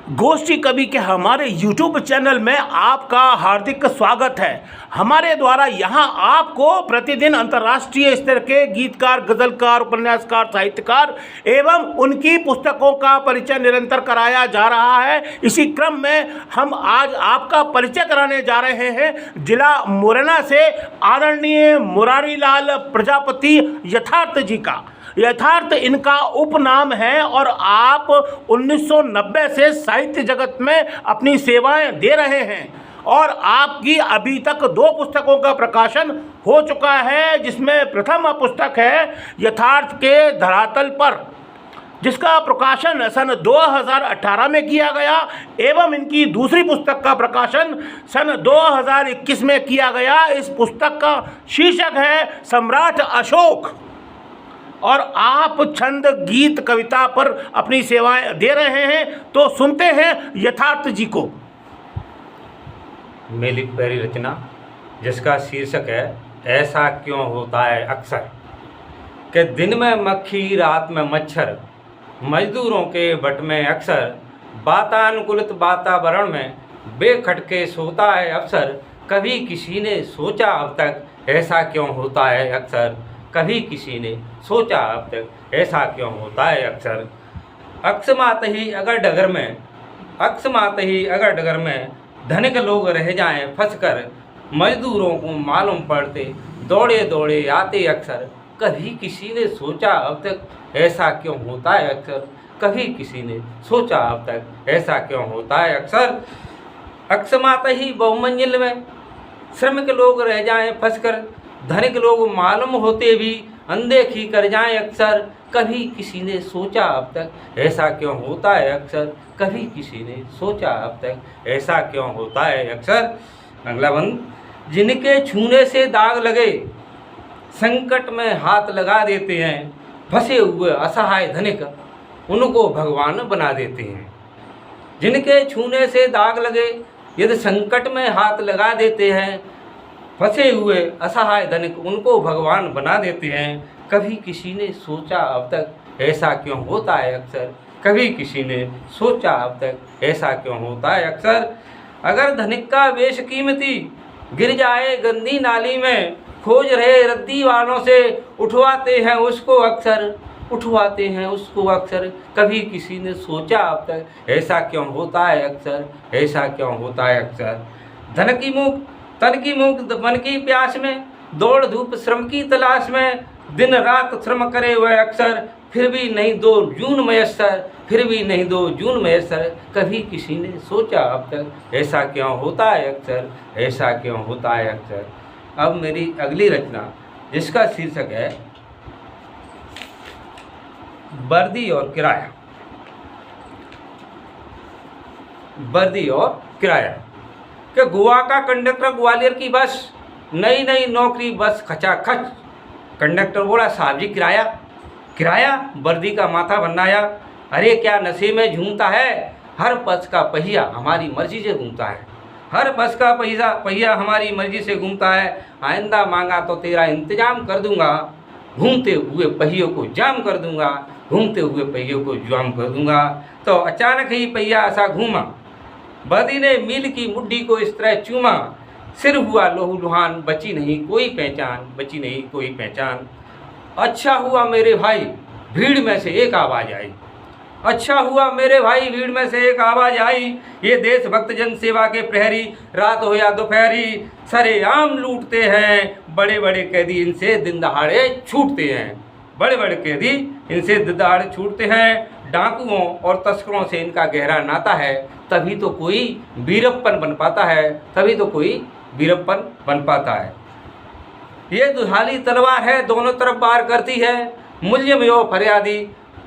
गोष्ठी कवि के हमारे YouTube चैनल में आपका हार्दिक स्वागत है। हमारे द्वारा यहाँ आपको प्रतिदिन अंतर्राष्ट्रीय स्तर के गीतकार, गज़लकार, उपन्यासकार, साहित्यकार एवं उनकी पुस्तकों का परिचय निरंतर कराया जा रहा है। इसी क्रम में हम आज आपका परिचय कराने जा रहे हैं जिला मुरैना से आदरणीय मुरारीलाल प्रजापति यथार्थ जी का। यथार्थ इनका उपनाम है और आप 1990 से साहित्य जगत में अपनी सेवाएं दे रहे हैं और आपकी अभी तक 2 पुस्तकों का प्रकाशन हो चुका है, जिसमें प्रथम पुस्तक है यथार्थ के धरातल पर, जिसका प्रकाशन सन 2018 में किया गया एवं इनकी दूसरी पुस्तक का प्रकाशन सन 2021 में किया गया। इस पुस्तक का शीर्षक है सम्राट अशोक और आप छंद, गीत, कविता पर अपनी सेवाएं दे रहे हैं। तो सुनते हैं यथार्थ जी को। मेरी पहली रचना जिसका शीर्षक है ऐसा क्यों होता है अक्सर, कि दिन में मक्खी रात में मच्छर, मजदूरों के बट में अक्सर, वातानुकूलित वातावरण में बेखटके सोता है अफसर। कभी किसी ने सोचा अब तक ऐसा क्यों होता है अक्सर, कभी किसी ने सोचा अब तक ऐसा क्यों होता है अक्सर। अक्समात ही अगर डगर में, अक्समात ही अगर डगर में धनिक लोग रह जाएं फंसकर, मजदूरों को मालूम पड़ते दौड़े दौड़े आते अक्सर। कभी किसी ने सोचा अब तक ऐसा क्यों होता है अक्सर, कभी किसी ने सोचा अब तक ऐसा क्यों होता है अक्सर। अक्समात ही बहुमंजिल में श्रमिक लोग रह जाएं फंसकर, धनिक लोग मालूम होते भी अनदेखी कर जाएं अक्सर। कभी किसी ने सोचा अब तक ऐसा क्यों होता है अक्सर, कभी किसी ने सोचा अब तक ऐसा क्यों होता है अक्सर। अगला बंद। जिनके छूने से दाग लगे संकट में हाथ लगा देते हैं, फंसे हुए असहाय धनिक उनको भगवान बना देते हैं। जिनके छूने से दाग लगे यदि संकट में हाथ लगा देते हैं, फंसे हुए असहाय धनिक उनको भगवान बना देते हैं। कभी किसी ने सोचा अब तक ऐसा क्यों होता है अक्सर, कभी किसी ने सोचा अब तक ऐसा क्यों होता है अक्सर। अगर धनिक का वेश कीमती गिर जाए गंदी नाली में, खोज रहे रद्दी वालों से उठवाते हैं उसको अक्सर, उठवाते हैं उसको अक्सर। कभी किसी ने सोचा अब तक ऐसा क्यों होता है अक्सर, ऐसा क्यों होता है अक्सर। धन की मूक तन की मूक मन की प्यास में, दौड़ धूप श्रम की तलाश में, दिन रात श्रम करे वह अक्सर, फिर भी नहीं दो जून मयसर, फिर भी नहीं दो जून मयसर। कभी किसी ने सोचा अब तक ऐसा क्यों होता है अक्सर, ऐसा क्यों होता है अक्सर। अब मेरी अगली रचना जिसका शीर्षक है वर्दी और किराया। वर्दी और किराया। कि गोवा का कंडक्टर ग्वालियर की बस, नई नई नौकरी बस खचाखच। कंडक्टर बोला साहब जी किराया। किराया? वर्दी का माथा बनाया। अरे क्या नशे में झूमता है, हर बस का पहिया हमारी मर्जी से घूमता है, हर बस का पहिया हमारी मर्जी से घूमता है। आइंदा मांगा तो तेरा इंतजाम कर दूंगा, घूमते हुए पहियों को जाम कर दूंगा, घूमते हुए पहियों को जाम कर दूंगा। तो अचानक ही पहिया ऐसा घूमा, वर्दी ने मील की मुट्ठी को इस तरह चूमा, सिर हुआ लोहू लुहान, बची नहीं कोई पहचान, बची नहीं कोई पहचान। अच्छा हुआ मेरे भाई भीड़ में से एक आवाज़ आई, अच्छा हुआ मेरे भाई भीड़ में से एक आवाज़ आई। ये देशभक्त जन सेवा के प्रहरी रात हो या दोपहरी, सरेआम लूटते हैं बड़े बड़े कैदी, इनसे दिन दहाड़े छूटते हैं, बड़े बड़े कैदी इनसे दिन दहाड़े छूटते हैं। डाकुओं और तस्करों से इनका गहरा नाता है, तभी तो कोई वीरप्पन बन पाता है, तभी तो कोई वीरप्पन बन पाता है। ये दुधाली तलवार है दोनों तरफ पार करती है, मुल्यम यो फरियादी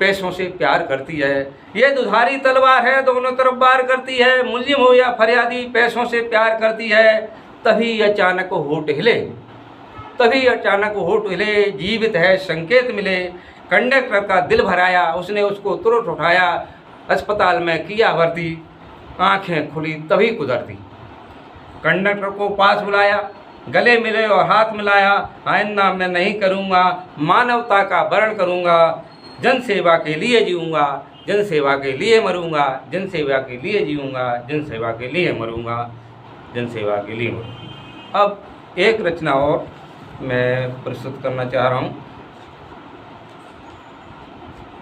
पैसों से प्यार करती है। ये दुधारी तलवार है दोनों तरफ पार करती है, मुल्यम हो या फरियादी पैसों से प्यार करती है। तभी अचानक होठ हिले, तभी अचानक होठ हिले, जीवित है संकेत मिले। कंडक्टर का दिल भराया, उसने उसको तुरंत उठाया, अस्पताल में किया भर्ती, आंखें खुली तभी कुदरती। कंडक्टर को पास बुलाया, गले मिले और हाथ मिलाया। आइंदा मैं नहीं करूँगा, मानवता का वर्ण करूँगा, जन सेवा के लिए जीऊँगा, जन सेवा के लिए मरूंगा, जन सेवा के लिए जीऊँगा, जन सेवा के लिए मरूंगा, जन सेवा के लिए मरूंगा। अब एक रचना और मैं प्रस्तुत करना चाह रहा हूँ,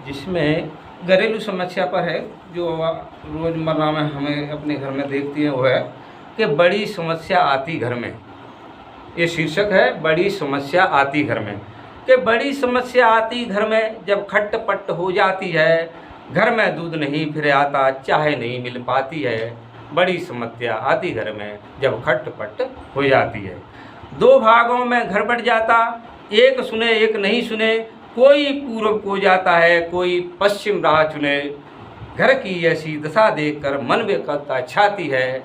जिसमें घरेलू समस्या पर है, जो रोज़मर्रा में हमें अपने घर में देखती हैं। वो है कि बड़ी समस्या आती घर में। ये शीर्षक है, बड़ी समस्या आती घर में। कि बड़ी समस्या आती घर में, जब खटपट हो जाती है, घर में दूध नहीं फिर आता, चाय नहीं मिल पाती है। बड़ी समस्या आती घर में, जब खटपट हो जाती है। दो भागों में घर बट जाता, एक सुने एक नहीं सुने, कोई पूर्व को जाता है, कोई पश्चिम राह चुने। घर की ऐसी दशा देखकर मन बेकलता छाती है।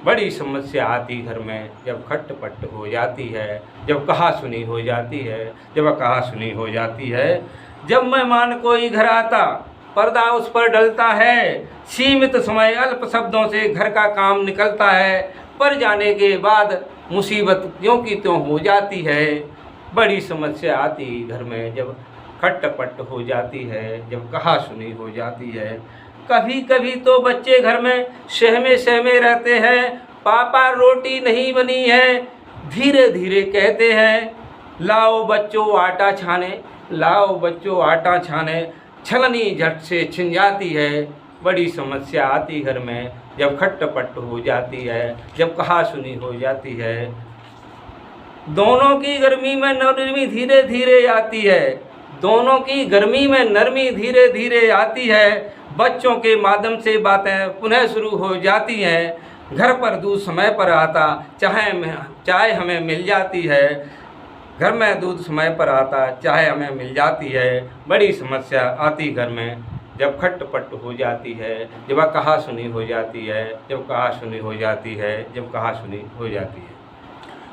बड़ी समस्या आती घर में, जब खटपट हो जाती है, जब कहा सुनी हो जाती है, जब कहा सुनी हो जाती है। जब मेहमान कोई घर आता, पर्दा उस पर डलता है, सीमित समय अल्प शब्दों से घर का काम निकलता है, पर जाने के बाद मुसीबत त्यों की त्यों हो जाती है। बड़ी समस्या आती घर में, जब खटपट हो जाती है, जब कहा सुनी हो जाती है। कभी कभी तो बच्चे घर में सहमे सहमे रहते हैं, पापा रोटी नहीं बनी है, धीरे धीरे कहते हैं, लाओ बच्चों आटा छाने, लाओ बच्चों आटा छाने। छलनी झट से छिन जाती है। बड़ी समस्या आती घर में, जब खटपट हो जाती है, जब कहा सुनी हो जाती है। दोनों की गर्मी में नरमी धीरे धीरे आती है, दोनों की गर्मी में नरमी धीरे धीरे आती है। बच्चों के माध्यम से बातें पुनः शुरू हो जाती हैं। घर पर दूध समय पर आता, चाय हमें मिल जाती है। घर में दूध समय पर आता, चाहे हमें मिल जाती है। बड़ी समस्या आती घर में, जब खटपट हो जाती है, जब कहा सुनी हो जाती है, जब कहा सुनी हो जाती है, जब कहा सुनी हो जाती है।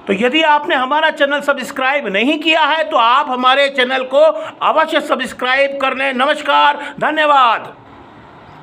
तो यदि आपने हमारा चैनल सब्सक्राइब नहीं किया है तो आप हमारे चैनल को अवश्य सब्सक्राइब कर लें। नमस्कार, धन्यवाद।